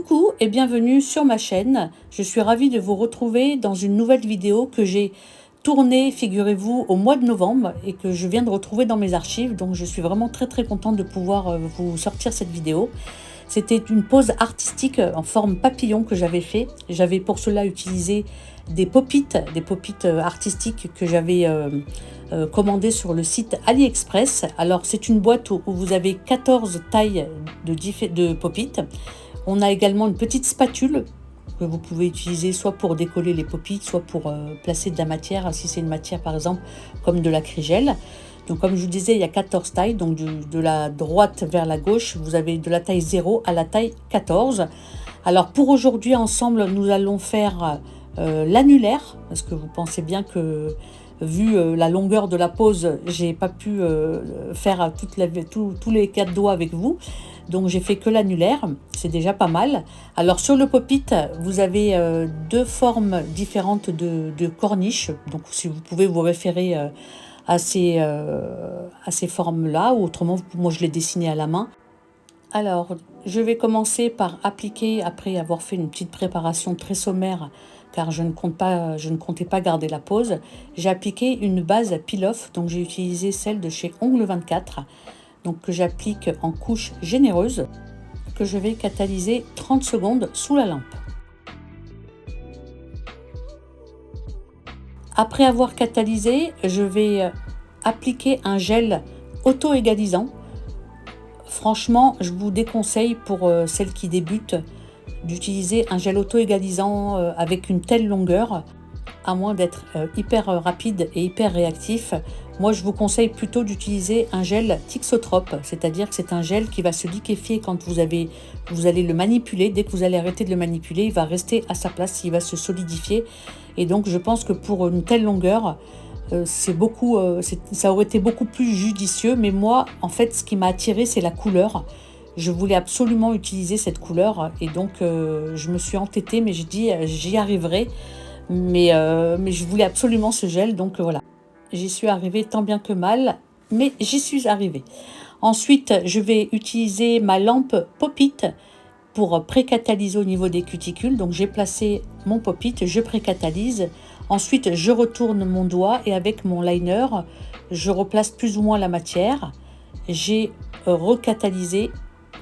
Coucou et bienvenue sur ma chaîne. Je suis ravie de vous retrouver dans une nouvelle vidéo que j'ai tournée, figurez-vous, au mois de novembre et que je viens de retrouver dans mes archives. Donc je suis vraiment très contente de pouvoir vous sortir cette vidéo. C'était une pose artistique en forme papillon que j'avais fait. J'avais pour cela utilisé des pop-it artistiques que j'avais commandées sur le site AliExpress. Alors c'est une boîte où vous avez 14 tailles de pop-it. On a également une petite spatule que vous pouvez utiliser soit pour décoller les pop-it, soit pour placer de la matière, si c'est une matière par exemple comme de l'acrygel. Donc comme je vous disais, il y a 14 tailles, donc de la droite vers la gauche, vous avez de la taille 0 à la taille 14. Alors pour aujourd'hui ensemble, nous allons faire l'annulaire, parce que vous pensez bien que vu la longueur de la pose, j'ai pas pu faire tous les 4 doigts avec vous. Donc j'ai fait que l'annulaire, c'est déjà pas mal. Alors sur le pop-it, vous avez deux formes différentes de corniches. Donc si vous pouvez vous référer à ces formes-là, ou autrement, moi je l'ai dessiné à la main. Alors je vais commencer par appliquer, après avoir fait une petite préparation très sommaire, car je ne comptais pas garder la pose, j'ai appliqué une base peel-off, donc j'ai utilisé celle de chez Ongle 24. Donc que j'applique en couche généreuse, que je vais catalyser 30 secondes sous la lampe. Après avoir catalysé, je vais appliquer un gel auto-égalisant. Franchement, je vous déconseille pour celles qui débutent d'utiliser un gel auto-égalisant avec une telle longueur, à moins d'être hyper rapide et hyper réactif. Moi, je vous conseille plutôt d'utiliser un gel thixotrope, c'est-à-dire que c'est un gel qui va se liquéfier quand vous allez le manipuler. Dès que vous allez arrêter de le manipuler, il va rester à sa place, il va se solidifier. Et donc, je pense que pour une telle longueur, ça aurait été beaucoup plus judicieux. Mais moi, en fait, ce qui m'a attiré, c'est la couleur. Je voulais absolument utiliser cette couleur et donc je me suis entêtée, mais j'ai dit j'y arriverai. Mais je voulais absolument ce gel, donc voilà. J'y suis arrivée tant bien que mal, mais j'y suis arrivée. Ensuite, je vais utiliser ma lampe pop-it pour pré-catalyser au niveau des cuticules. Donc j'ai placé mon pop-it, je pré-catalyse. Ensuite, je retourne mon doigt et avec mon liner, je replace plus ou moins la matière. J'ai recatalysé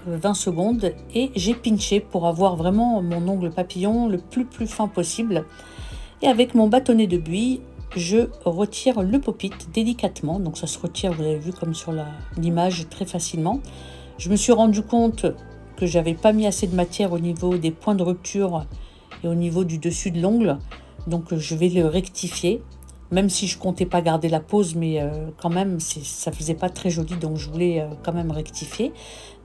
20 secondes et j'ai pinché pour avoir vraiment mon ongle papillon le plus fin possible. Et avec mon bâtonnet de buis, je retire le pop-it délicatement. Donc ça se retire, vous avez vu comme sur l'image, très facilement. Je me suis rendu compte que j'avais pas mis assez de matière au niveau des points de rupture et au niveau du dessus de l'ongle. Donc je vais le rectifier. Même si je comptais pas garder la pose, mais quand même, ça faisait pas très joli, donc je voulais quand même rectifier.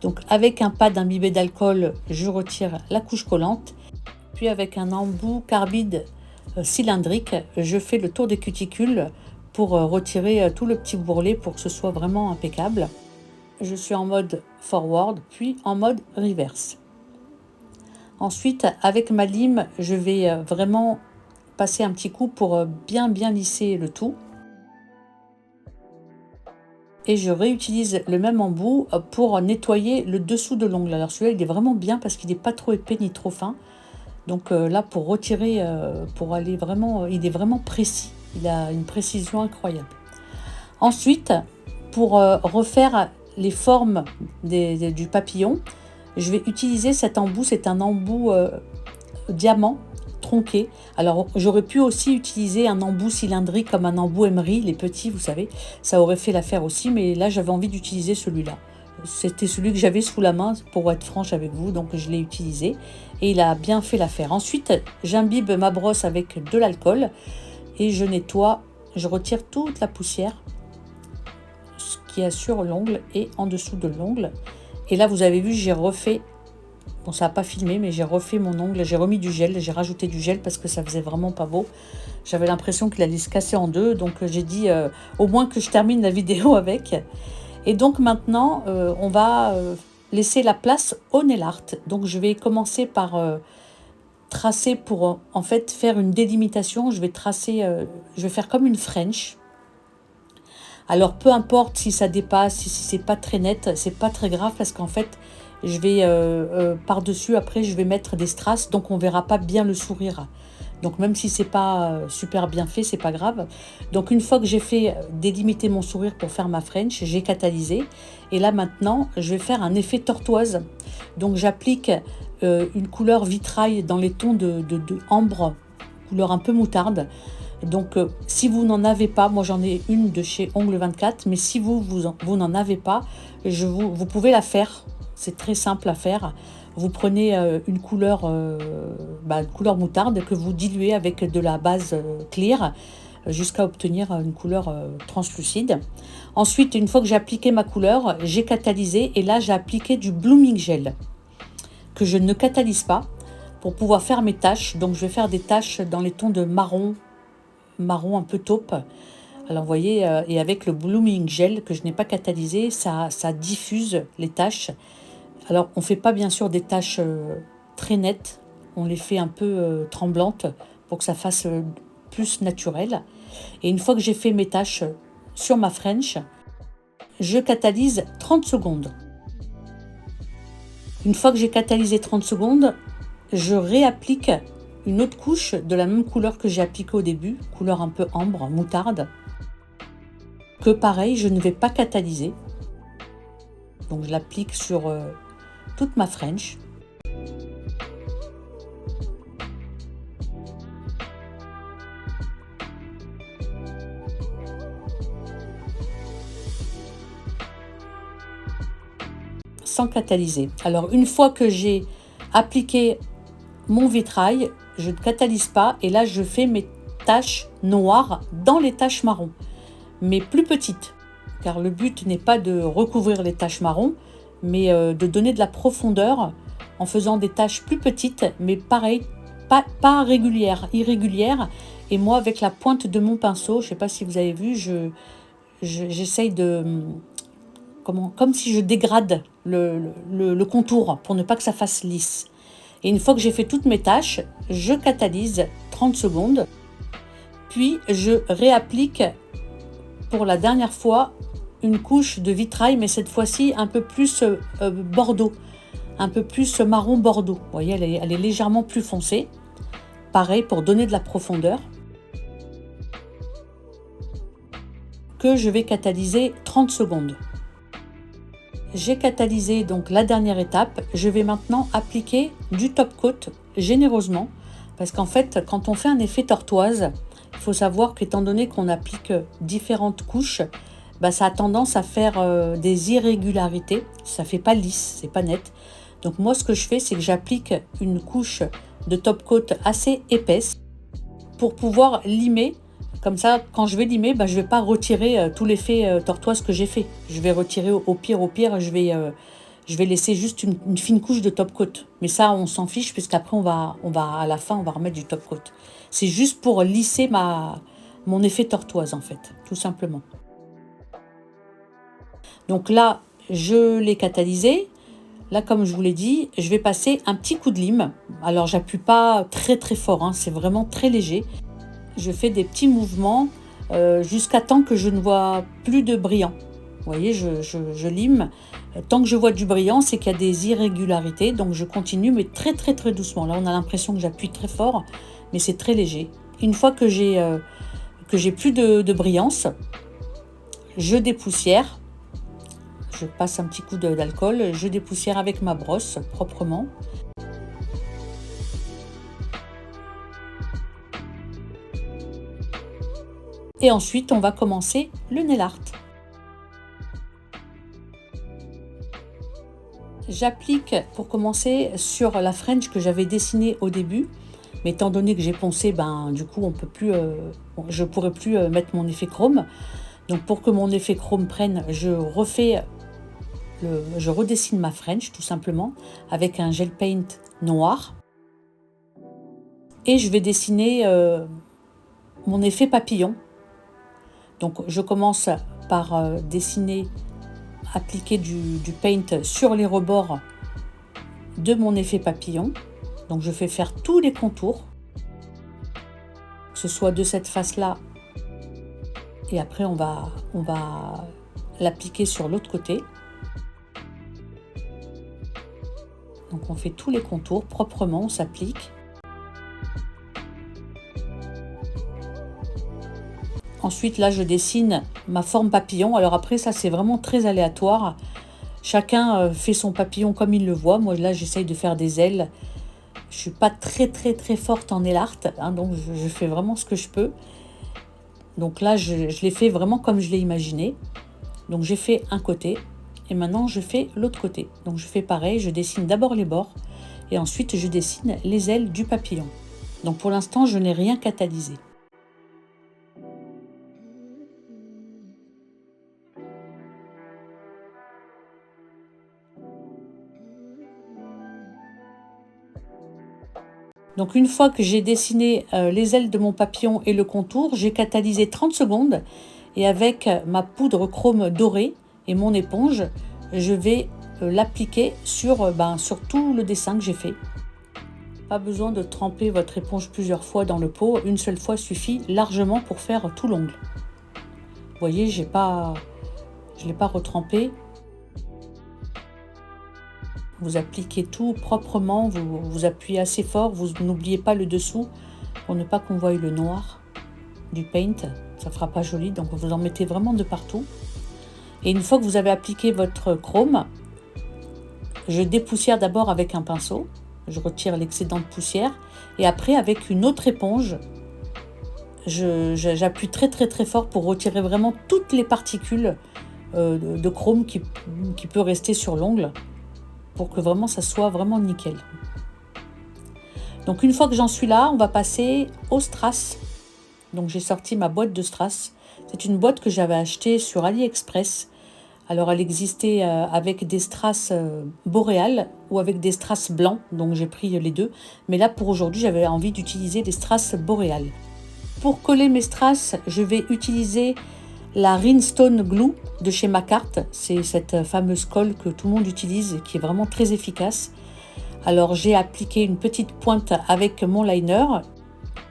Donc avec un pad imbibé d'alcool, je retire la couche collante. Puis avec un embout carbide cylindrique, je fais le tour des cuticules pour retirer tout le petit bourrelet pour que ce soit vraiment impeccable. Je suis en mode forward, puis en mode reverse. Ensuite, avec ma lime, je vais vraiment passer un petit coup pour bien lisser le tout. Et je réutilise le même embout pour nettoyer le dessous de l'ongle. Alors celui-là, il est vraiment bien parce qu'il n'est pas trop épais ni trop fin. Donc là, pour retirer, pour aller vraiment, il est vraiment précis. Il a une précision incroyable. Ensuite, pour refaire les formes du papillon, je vais utiliser cet embout. C'est un embout diamant tronqué. Alors j'aurais pu aussi utiliser un embout cylindrique comme un embout emery, les petits, vous savez, ça aurait fait l'affaire aussi, mais là j'avais envie d'utiliser celui-là. C'était celui que j'avais sous la main, pour être franche avec vous, donc je l'ai utilisé et il a bien fait l'affaire. Ensuite, j'imbibe ma brosse avec de l'alcool et je nettoie, je retire toute la poussière qui est sur l'ongle et en dessous de l'ongle. Et là, vous avez vu, j'ai refait. Bon, ça n'a pas filmé, mais j'ai refait mon ongle, j'ai remis du gel, j'ai rajouté du gel parce que ça faisait vraiment pas beau. J'avais l'impression qu'il allait se casser en deux, donc j'ai dit au moins que je termine la vidéo avec. Et donc maintenant, on va laisser la place au nail art. Donc je vais commencer par tracer pour en fait faire une délimitation. Je vais tracer, je vais faire comme une French. Alors peu importe si ça dépasse, si c'est pas très net, c'est pas très grave parce qu'en fait, je vais par-dessus, après je vais mettre des strass, donc on verra pas bien le sourire. Donc même si c'est pas super bien fait, c'est pas grave. Donc une fois que j'ai fait délimiter mon sourire pour faire ma French, j'ai catalysé. Et là maintenant, je vais faire un effet tortoise. Donc j'applique une couleur vitrail dans les tons de ambre, couleur un peu moutarde. Donc si vous n'en avez pas, moi j'en ai une de chez Ongles 24, mais si vous n'en avez pas, vous pouvez la faire. C'est très simple à faire. Vous prenez une couleur moutarde que vous diluez avec de la base clear jusqu'à obtenir une couleur translucide. Ensuite, une fois que j'ai appliqué ma couleur, j'ai catalysé et là j'ai appliqué du blooming gel que je ne catalyse pas pour pouvoir faire mes taches. Donc je vais faire des taches dans les tons de marron un peu taupe. Alors vous voyez, et avec le blooming gel que je n'ai pas catalysé, ça diffuse les taches. Alors on ne fait pas bien sûr des taches très nettes, on les fait un peu tremblantes pour que ça fasse plus naturel. Et une fois que j'ai fait mes taches sur ma French, je catalyse 30 secondes. Une fois que j'ai catalysé 30 secondes, je réapplique une autre couche de la même couleur que j'ai appliquée au début, couleur un peu ambre, moutarde, que pareil, je ne vais pas catalyser. Donc je l'applique sur toute ma French. Sans catalyser. Alors une fois que j'ai appliqué mon vitrail, je ne catalyse pas et là je fais mes taches noires dans les taches marron, mais plus petites, car le but n'est pas de recouvrir les taches marron, mais de donner de la profondeur en faisant des taches plus petites, mais pareil, pas irrégulières. Et moi, avec la pointe de mon pinceau, je ne sais pas si vous avez vu, j'essaye de... comme si je dégrade le contour pour ne pas que ça fasse lisse. Et une fois que j'ai fait toutes mes tâches, je catalyse 30 secondes, puis je réapplique pour la dernière fois une couche de vitrail, mais cette fois-ci un peu plus bordeaux, un peu plus marron bordeaux. Vous voyez, elle est légèrement plus foncée. Pareil pour donner de la profondeur, que je vais catalyser 30 secondes. J'ai catalysé donc la dernière étape. Je vais maintenant appliquer du top coat généreusement, parce qu'en fait, quand on fait un effet tortoise, il faut savoir qu'étant donné qu'on applique différentes couches, ça a tendance à faire des irrégularités. Ça fait pas lisse, c'est pas net. Donc moi, ce que je fais, c'est que j'applique une couche de top coat assez épaisse pour pouvoir limer. Comme ça, quand je vais limer, je ne vais pas retirer tout l'effet tortoise que j'ai fait. Je vais retirer au pire, je vais laisser juste une fine couche de top coat. Mais ça, on s'en fiche, puisqu'après, à la fin, on va remettre du top coat. C'est juste pour lisser mon effet tortoise, en fait, tout simplement. Donc là, je l'ai catalysé. Là, comme je vous l'ai dit, je vais passer un petit coup de lime. Alors, j'appuie pas très très fort, hein, c'est vraiment très léger. Je fais des petits mouvements jusqu'à temps que je ne vois plus de brillant. Vous voyez, je lime. Tant que je vois du brillant, c'est qu'il y a des irrégularités. Donc je continue, mais très très très doucement. Là, on a l'impression que j'appuie très fort, mais c'est très léger. Une fois que j'ai plus de brillance, je dépoussière. Je passe un petit coup d'alcool. Je dépoussière avec ma brosse proprement. Et ensuite, on va commencer le nail art. J'applique pour commencer sur la French que j'avais dessinée au début. Mais étant donné que j'ai poncé, du coup, on peut plus, je ne pourrais plus mettre mon effet chrome. Donc pour que mon effet chrome prenne, je redessine ma French tout simplement avec un gel paint noir. Et je vais dessiner mon effet papillon. Donc je commence par dessiner, appliquer du paint sur les rebords de mon effet papillon. Donc je fais faire tous les contours, que ce soit de cette face-là, et après on va l'appliquer sur l'autre côté. Donc on fait tous les contours proprement, on s'applique. Ensuite là je dessine ma forme papillon. Alors après ça c'est vraiment très aléatoire. Chacun fait son papillon comme il le voit. Moi là j'essaye de faire des ailes. Je suis pas très forte en nail art, hein, donc je fais vraiment ce que je peux. Donc là je l'ai fait vraiment comme je l'ai imaginé. Donc j'ai fait un côté et maintenant je fais l'autre côté. Donc je fais pareil, je dessine d'abord les bords et ensuite je dessine les ailes du papillon. Donc pour l'instant je n'ai rien catalysé. Donc une fois que j'ai dessiné les ailes de mon papillon et le contour, j'ai catalysé 30 secondes et avec ma poudre chrome dorée et mon éponge, je vais l'appliquer sur tout le dessin que j'ai fait. Pas besoin de tremper votre éponge plusieurs fois dans le pot, une seule fois suffit largement pour faire tout l'ongle. Vous voyez, je ne l'ai pas retrempé. Vous appliquez tout proprement, vous appuyez assez fort, vous n'oubliez pas le dessous pour ne pas qu'on voie le noir du paint, ça ne fera pas joli, donc vous en mettez vraiment de partout. Et une fois que vous avez appliqué votre chrome, je dépoussière d'abord avec un pinceau, je retire l'excédent de poussière et après avec une autre éponge, j'appuie très fort pour retirer vraiment toutes les particules de chrome qui peut rester sur l'ongle, pour que vraiment ça soit vraiment nickel. Donc une fois que j'en suis là, on va passer au strass. Donc j'ai sorti ma boîte de strass. C'est une boîte que j'avais achetée sur AliExpress. Alors elle existait avec des strass boréales ou avec des strass blancs, donc j'ai pris les deux. Mais là pour aujourd'hui, j'avais envie d'utiliser des strass boréales. Pour coller mes strass, je vais utiliser la Rhinestone Glue de chez Macart. C'est cette fameuse colle que tout le monde utilise et qui est vraiment très efficace. Alors j'ai appliqué une petite pointe avec mon liner,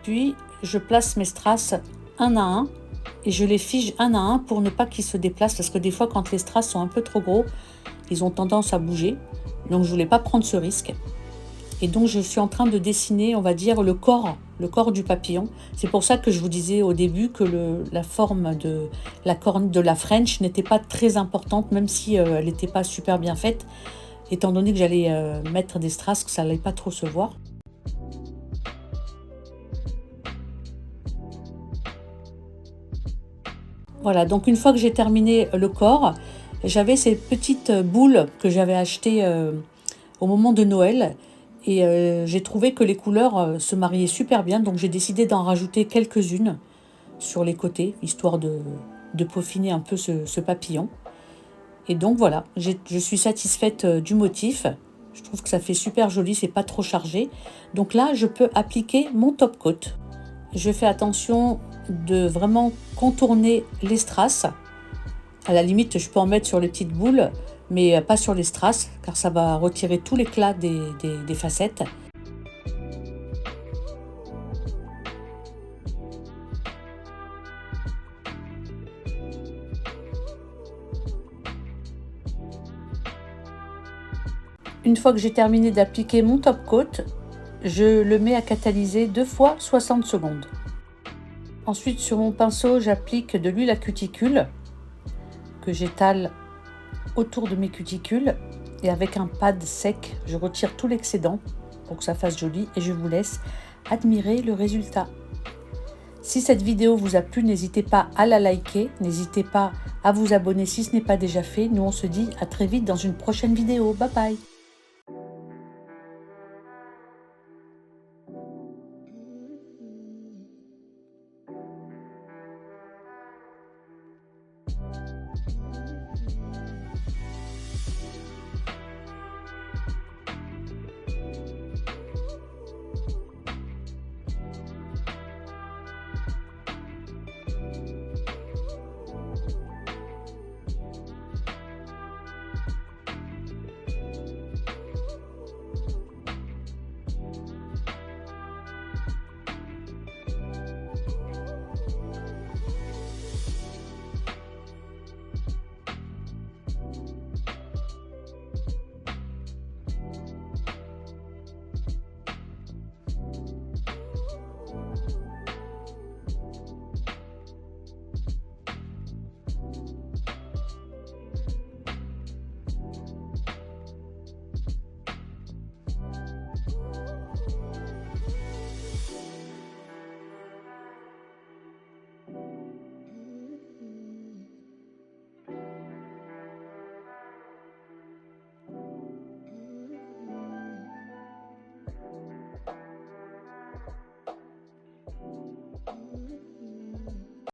puis je place mes strass un à un et je les fige un à un pour ne pas qu'ils se déplacent, parce que des fois quand les strass sont un peu trop gros, ils ont tendance à bouger. Donc je ne voulais pas prendre ce risque. Et donc je suis en train de dessiner, on va dire, le corps du papillon. C'est pour ça que je vous disais au début que la forme de la corne de la French n'était pas très importante, même si elle n'était pas super bien faite, étant donné que j'allais mettre des strass, que ça n'allait pas trop se voir. Voilà, donc une fois que j'ai terminé le corps, j'avais ces petites boules que j'avais achetées au moment de Noël. Et j'ai trouvé que les couleurs se mariaient super bien, donc j'ai décidé d'en rajouter quelques-unes sur les côtés, histoire de peaufiner un peu ce papillon. Et donc voilà, je suis satisfaite du motif. Je trouve que ça fait super joli, c'est pas trop chargé. Donc là, je peux appliquer mon top coat. Je fais attention de vraiment contourner les strass. À la limite, je peux en mettre sur les petites boules, mais pas sur les strass, car ça va retirer tout l'éclat des facettes. Une fois que j'ai terminé d'appliquer mon top coat, je le mets à catalyser 2 fois 60 secondes. Ensuite, sur mon pinceau, j'applique de l'huile à cuticule que j'étale autour de mes cuticules et avec un pad sec, je retire tout l'excédent pour que ça fasse joli et je vous laisse admirer le résultat. Si cette vidéo vous a plu, n'hésitez pas à la liker, n'hésitez pas à vous abonner si ce n'est pas déjà fait. Nous on se dit à très vite dans une prochaine vidéo. Bye bye.